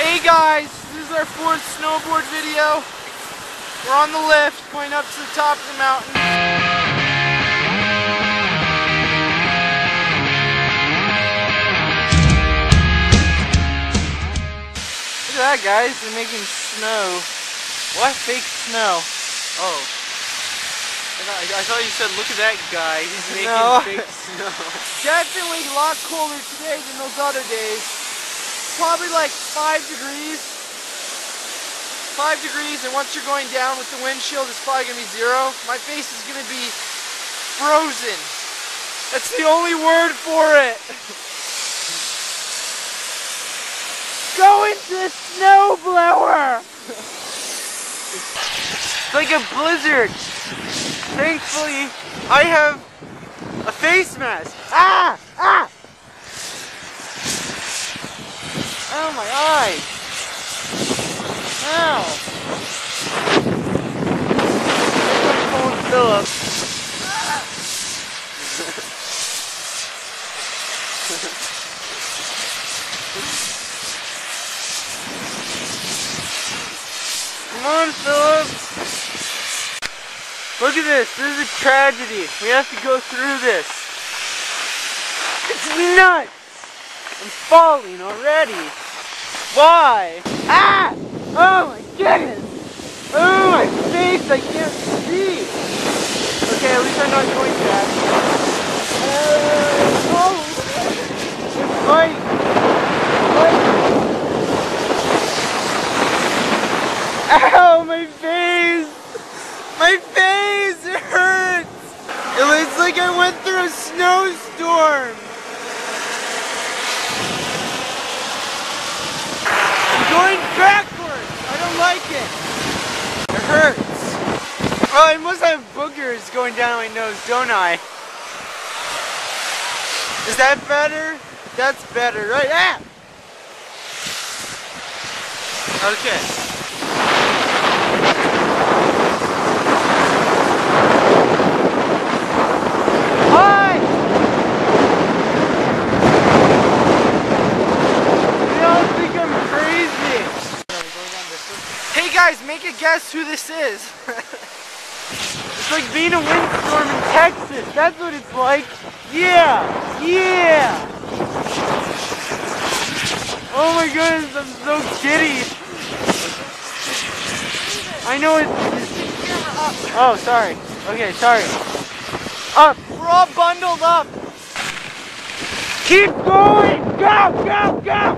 Hey guys, this is our 4th snowboard video. We're on the lift going up to the top of the mountain. Look at that, guys, they're making snow. What? Fake snow. Oh. I thought you said, look at that guy, he's making fake snow. Definitely a lot colder today than those other days. Probably like 5 degrees. 5 degrees, and once you're going down with the windshield, it's probably going to be 0. My face is going to be frozen. That's the only word for it. Go into the snowblower! It's like a blizzard. Thankfully, I have a face mask. Ah! Ah! Oh, my eye! Ow! I'm calling Philip. Come on, Philip! Look at this! This is a tragedy. We have to go through this. It's nuts! I'm falling already. Why? Ah! Oh my goodness! Oh my face! I can't see! Okay, at least I'm not going fast. Oh! It's fight! Ow! My face! My face! It hurts! It's like I went through a snowstorm! Going backwards! I don't like it! It hurts! Oh, I must have boogers going down my nose, don't I? Is that better? That's better, right? Ah! Okay. Hi! Hey guys, make a guess who this is. It's like being a windstorm in Texas. That's what it's like. Yeah! Yeah! Oh my goodness, I'm so giddy. I know it's... Oh, sorry. Okay, sorry. Up! We're all bundled up. Keep going! Go! Go! Go!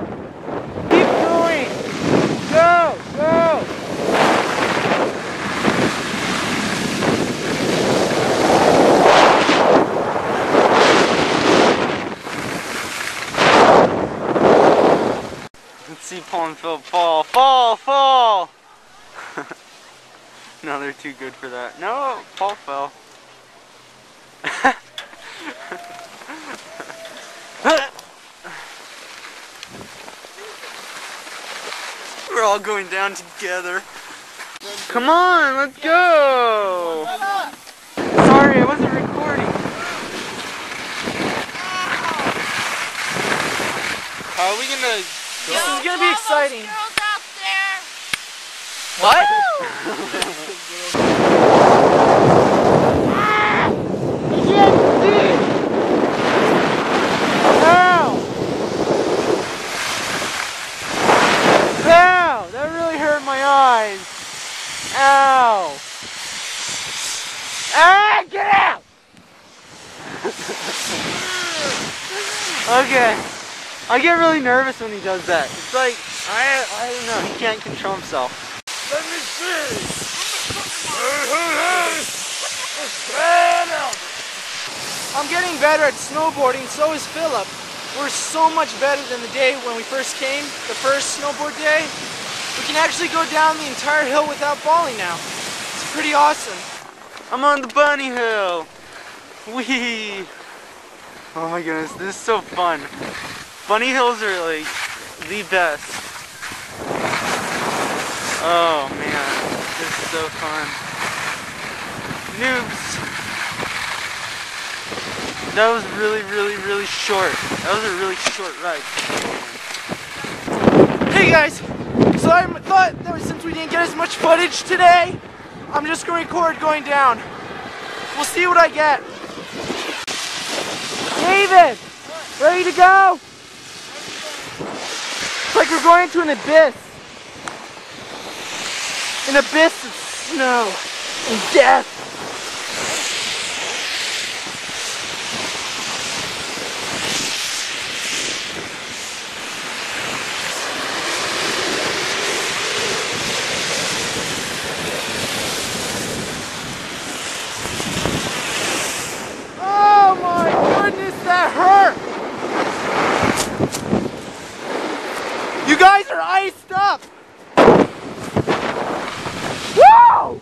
Keep going! Go! Go! Let's see Paul and Phil fall. Fall! Fall! No, they're too good for that. No, Paul fell. We're all going down together. Come on, let's go! Sorry, I wasn't recording. How are we gonna go? This is gonna be exciting. Girls out there. What? I can't see! Ow! Ow! That really hurt my eyes. Ow! Ah! Get out! Okay. I get really nervous when he does that. It's like, I don't know, he can't control himself. Let me see! I'm getting better at snowboarding, so is Philip. We're so much better than the day when we first came, the first snowboard day. We can actually go down the entire hill without falling now. It's pretty awesome. I'm on the bunny hill. Whee! Oh my goodness, this is so fun. Bunny hills are like the best. Oh man, this is so fun. Noobs. That was really short. That was a really short ride. Hey guys, So I thought that since we didn't get as much footage today, I'm just going to record going down. We'll see what I get. David, ready to go? It's like we're going to an abyss. An abyss of snow and death. Oh my goodness, that hurt! You guys are iced up! Woo!